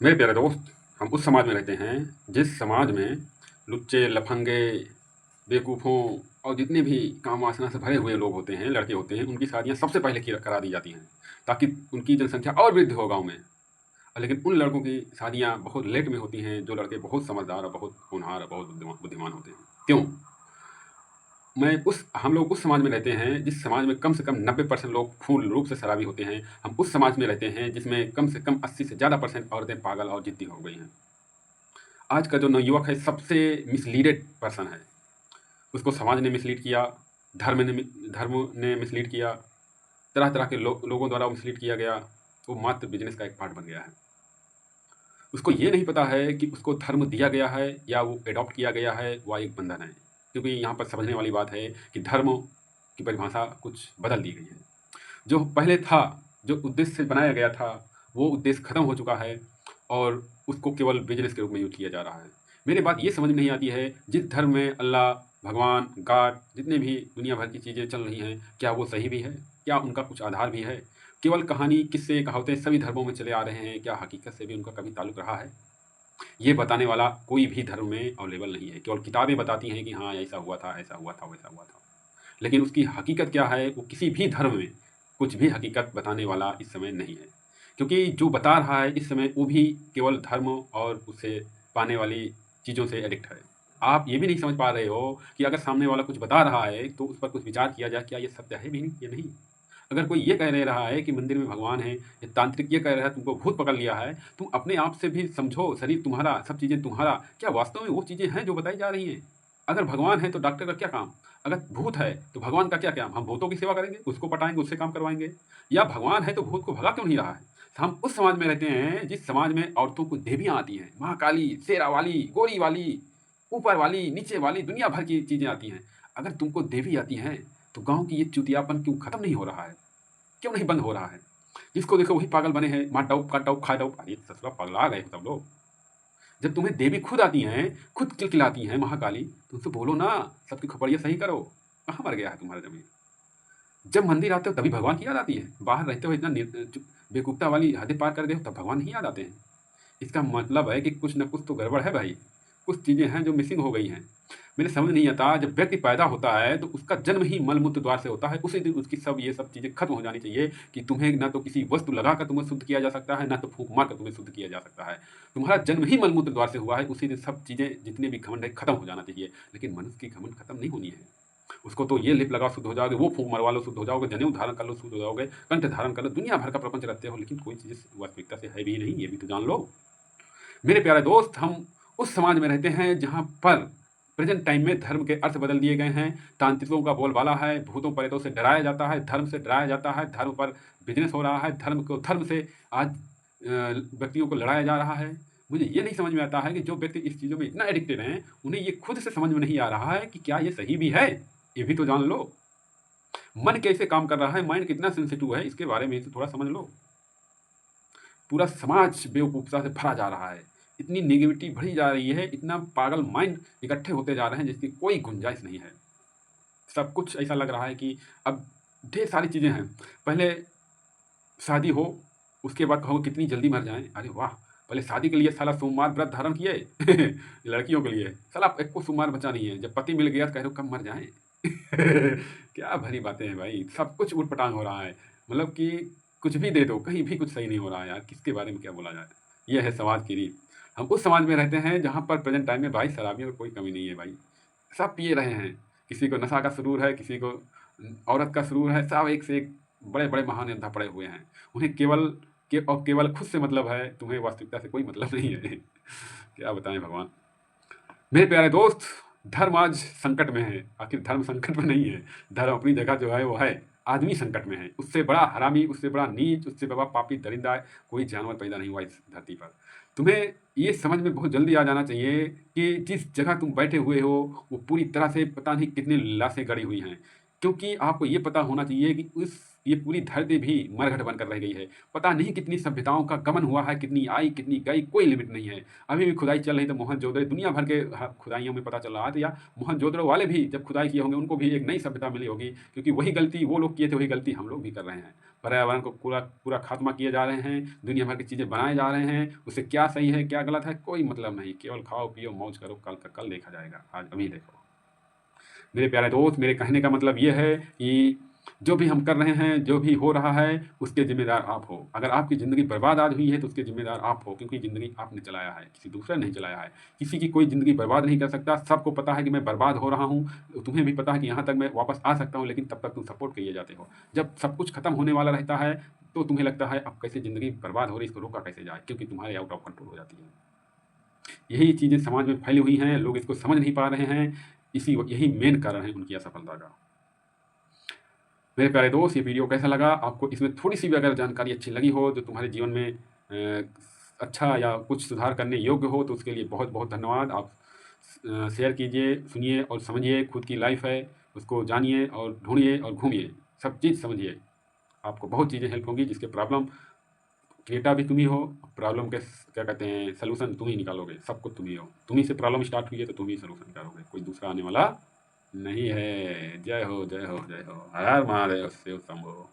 मेरे प्यारे दोस्त, हम उस समाज में रहते हैं जिस समाज में लुच्चे, लफंगे, बेवकूफ़ों और जितने भी काम वासना से भरे हुए लोग होते हैं, लड़के होते हैं, उनकी शादियाँ सबसे पहले की करा दी जाती हैं, ताकि उनकी जनसंख्या और वृद्धि हो गाँव में। लेकिन उन लड़कों की शादियाँ बहुत लेट में होती हैं, जो लड़के बहुत समझदार और बहुत होनहार और बहुत बुद्धिमान होते हैं। क्यों? हम लोग उस समाज में रहते हैं जिस समाज में कम से कम 90% लोग पूर्ण रूप से शराबी होते हैं। हम उस समाज में रहते हैं जिसमें कम से कम 80 से ज़्यादा परसेंट औरतें पागल और ज़िद्दी हो गई हैं। आज का जो नवयुवक है सबसे मिसलीडेड पर्सन है। उसको समाज ने मिसलीड किया, धर्म ने मिसलीड किया, तरह-तरह के लोगों द्वारा मिसलीड किया गया। वो मात्र बिज़नेस का एक पार्ट बन गया है। उसको ये नहीं पता है कि उसको धर्म दिया गया है या वो एडॉप्ट किया गया है, वह एक बंधन है। क्योंकि यहाँ पर समझने वाली बात है कि धर्म की परिभाषा कुछ बदल दी गई है। जो पहले था, जो उद्देश्य से बनाया गया था, वो उद्देश्य खत्म हो चुका है और उसको केवल बिज़नेस के रूप में यूज़ किया जा रहा है। मेरी बात ये समझ में नहीं आती है, जिस धर्म में अल्लाह, भगवान, गॉड जितने भी दुनिया भर की चीज़ें चल रही हैं, क्या वो सही भी है? क्या उनका कुछ आधार भी है? केवल कहानी, किस्से, कहावतें सभी धर्मों में चले आ रहे हैं, क्या हकीकत से भी उनका कभी ताल्लुक रहा है? ये बताने वाला कोई भी धर्म में अवेलेबल नहीं है। केवल किताबें बताती हैं कि हाँ, ऐसा हुआ था, ऐसा हुआ था, वैसा हुआ था। लेकिन उसकी हकीकत क्या है, वो किसी भी धर्म में कुछ भी हकीकत बताने वाला इस समय नहीं है। क्योंकि जो बता रहा है इस समय, वो भी केवल धर्म और उससे पाने वाली चीज़ों से एडिक्ट है। आप ये भी नहीं समझ पा रहे हो कि अगर सामने वाला कुछ बता रहा है, तो उस पर कुछ विचार किया जाए, क्या ये सत्य है भी नहीं या नहीं? अगर कोई ये कह दे रहा है कि मंदिर में भगवान है, या तांत्रिक ये कह रहा है तुमको भूत पकड़ लिया है, तुम अपने आप से भी समझो, शरीर तुम्हारा, सब चीज़ें तुम्हारा, क्या वास्तव में वो चीज़ें हैं जो बताई जा रही हैं? अगर भगवान है तो डॉक्टर का क्या काम? अगर भूत है तो भगवान का क्या काम? हम भूतों की सेवा करेंगे, उसको पटाएँगे, उससे काम करवाएँगे? या भगवान है तो भूत को भगा क्यों नहीं रहा है? हम उस समाज में रहते हैं जिस समाज में औरतों को देवियाँ आती हैं, महाकाली, शेरा वाली, गोरी वाली, ऊपर वाली, नीचे वाली, दुनिया भर की चीज़ें आती हैं। अगर तुमको देवी आती हैं, तो गाँव की ये चुतियापन क्यों खत्म नहीं हो रहा है? क्यों नहीं बंद हो रहा है? जिसको देखो वही पागल बने हैं, मार डौफ, काट डौफ, खा डौफ। अरे ससुरा पगला गए हो सब लोग। जब तुम्हें देवी खुद आती हैं, खुद किलकिलाती हैं महाकाली, तो उनसे बोलो ना, सबकी खोपड़ियाँ सही करो। कहाँ मर गया है तुम्हारा ज़मीर? जब मंदिर आते हो तभी भगवान की याद आती है। बाहर रहते हो इतना बेकुफ्ता वाली हदें पार कर गए हो, तब भगवान नहीं याद आते हैं। इसका मतलब है कि कुछ न कुछ तो गड़बड़ है भाई। कुछ चीज़ें हैं जो मिसिंग हो गई हैं। मेरे समझ नहीं आता, जब व्यक्ति पैदा होता है तो उसका जन्म ही मल-मूत्र द्वार से होता है। उसी दिन उसकी ये सब चीज़ें खत्म हो जानी चाहिए कि तुम्हें ना तो किसी वस्तु लगाकर तुम्हें शुद्ध किया जा सकता है, ना तो फूँक मार कर तुम्हें शुद्ध किया जा सकता है। तुम्हारा जन्म ही मल-मूत्र द्वार से हुआ है, उसी दिन सब चीज़ें जितने भी घमंड है खत्म हो जाना चाहिए। लेकिन मनुष्य की घमंड खत्म नहीं होनी है। उसको तो ये लेप लगाओ शुद्ध हो जाओगे, वो फूँक मरवा लो शुद्ध हो जाओगे, जनेऊ धारण कर लो शुद्ध हो जाओगे, कंठ धारण कर लो, दुनिया भर का प्रपंच रचते हो, लेकिन कोई चीज़ वास्तविकता से है भी नहीं, ये भी तो जान लो। मेरे प्यारे दोस्त, हम उस समाज में रहते हैं जहाँ पर प्रेजेंट टाइम में धर्म के अर्थ बदल दिए गए हैं। तांत्रिकों का बोलबाला है, भूतों प्रेतों से डराया जाता है, धर्म से डराया जाता है, धर्म पर बिजनेस हो रहा है, धर्म से आज व्यक्तियों को लड़ाया जा रहा है। मुझे ये नहीं समझ में आता है कि जो व्यक्ति इस चीज़ों में इतना एडिक्टेड हैं, उन्हें ये खुद से समझ में नहीं आ रहा है कि क्या ये सही भी है? ये भी तो जान लो। मन कैसे काम कर रहा है, माइंड कितना सेंसिटिव है, इसके बारे में तो थोड़ा समझ लो। पूरा समाज बेवकूफ़ता से भरा जा रहा है। इतनी नेगेटिविटी भरी जा रही है, इतना पागल माइंड इकट्ठे होते जा रहे हैं जिसकी कोई गुंजाइश नहीं है। सब कुछ ऐसा लग रहा है कि अब ढेर सारी चीज़ें हैं। पहले शादी हो, उसके बाद कहो कितनी जल्दी मर जाएँ। अरे वाह! पहले शादी के लिए साला सोमवार व्रत धारण किए लड़कियों के लिए। साला एक को सोमवार बचा नहीं है। जब पति मिल गया तो कह रहे हो कब मर जाएँ। क्या भली बातें हैं भाई, सब कुछ ऊट-पटांग हो रहा है। मतलब कि कुछ भी दे दो, कहीं भी कुछ सही नहीं हो रहा है यार, किसके बारे में क्या बोला जाए? ये है समाज की रीत। हम उस समाज में रहते हैं जहाँ पर प्रेज़ेंट टाइम में भाई शराबियों की कोई कमी नहीं है भाई। सब पिए रहे हैं। किसी को नशा का सुरूर है, किसी को औरत का सुरूर है, सब एक से एक बड़े-बड़े महान योद्धा पड़े हुए हैं। उन्हें केवल खुद से मतलब है, तुम्हें वास्तविकता से कोई मतलब नहीं है। क्या बताएँ भगवान? मेरे प्यारे दोस्त, धर्म आज संकट में है। आखिर धर्म संकट में नहीं है, धर्म अपनी जगह जो है वो है। आदमी संकट में है। उससे बड़ा हरामी, उससे बड़ा नीच, उससे बड़ा पापी दरिंदा कोई जानवर पैदा नहीं हुआ इस धरती पर। तुम्हें ये समझ में बहुत जल्दी आ जाना चाहिए कि जिस जगह तुम बैठे हुए हो, वो पूरी तरह से पता नहीं कितनी लाशें गड़ी हुई हैं। क्योंकि आपको ये पता होना चाहिए कि ये पूरी धरती भी मरघट बनकर रह गई है। पता नहीं कितनी सभ्यताओं का गमन हुआ है, कितनी आई, कितनी गई, कोई लिमिट नहीं है। अभी भी खुदाई चल रही है, तो मोहनजोदड़ो दुनिया भर के खुदाइयों में पता चल रहा है, तो या मोहनजोदड़ो वाले भी जब खुदाई किए होंगे, उनको भी एक नई सभ्यता मिली होगी, क्योंकि वही गलती वो लोग किए थे, वही गलती हम लोग भी कर रहे हैं। पर्यावरण को पूरा पूरा खात्मा किए जा रहे हैं, दुनिया भर की चीज़ें बनाए जा रहे हैं, उससे क्या सही है, क्या गलत है, कोई मतलब नहीं। केवल खाओ, पियो, मौज करो, कल का कल देखा जाएगा, आज अभी देखो। मेरे प्यारे दोस्त, मेरे कहने का मतलब ये है कि जो भी हम कर रहे हैं, जो भी हो रहा है, उसके ज़िम्मेदार आप हो। अगर आपकी ज़िंदगी बर्बाद आज हुई है, तो उसके ज़िम्मेदार आप हो, क्योंकि ज़िंदगी आपने चलाया है, किसी दूसरे ने नहीं चलाया है। किसी की कोई ज़िंदगी बर्बाद नहीं कर सकता। सबको पता है कि मैं बर्बाद हो रहा हूँ, तुम्हें भी पता है कि यहाँ तक मैं वापस आ सकता हूँ, लेकिन तब तक तुम सपोर्ट किए जाते हो। जब सब कुछ खत्म होने वाला रहता है, तो तुम्हें लगता है अब कैसे ज़िंदगी बर्बाद हो रही है, इसको रोका कैसे जाए, क्योंकि तुम्हारे आउट ऑफ कंट्रोल हो जाती है। यही चीज़ें समाज में फैली हुई हैं, लोग इसको समझ नहीं पा रहे हैं, यही मेन कारण है उनकी असफलता का। मेरे प्यारे दोस्त, ये वीडियो कैसा लगा? आपको इसमें थोड़ी-सी भी अगर जानकारी अच्छी लगी हो, जो तुम्हारे जीवन में अच्छा या कुछ सुधार करने योग्य हो, तो उसके लिए बहुत-बहुत धन्यवाद। आप शेयर कीजिए, सुनिए और समझिए। खुद की लाइफ़ है, उसको जानिए और ढूँढिए और घूमिए, सब चीज़ समझिए। आपको बहुत चीज़ें हेल्प होंगी, जिसके प्रॉब्लम क्रिएटर भी तुम ही हो, प्रॉब्लम के क्या कहते हैं, सॉल्यूशन तुम ही निकालोगे, सब कुछ तुम ही हो। तुम ही से प्रॉब्लम स्टार्ट हुई है, तो तुम ही सॉल्यूशन निकालोगे, कोई दूसरा आने वाला नहीं है। जय हो, जय हो, जय हो। हर हर महादेव, शिव शंभो।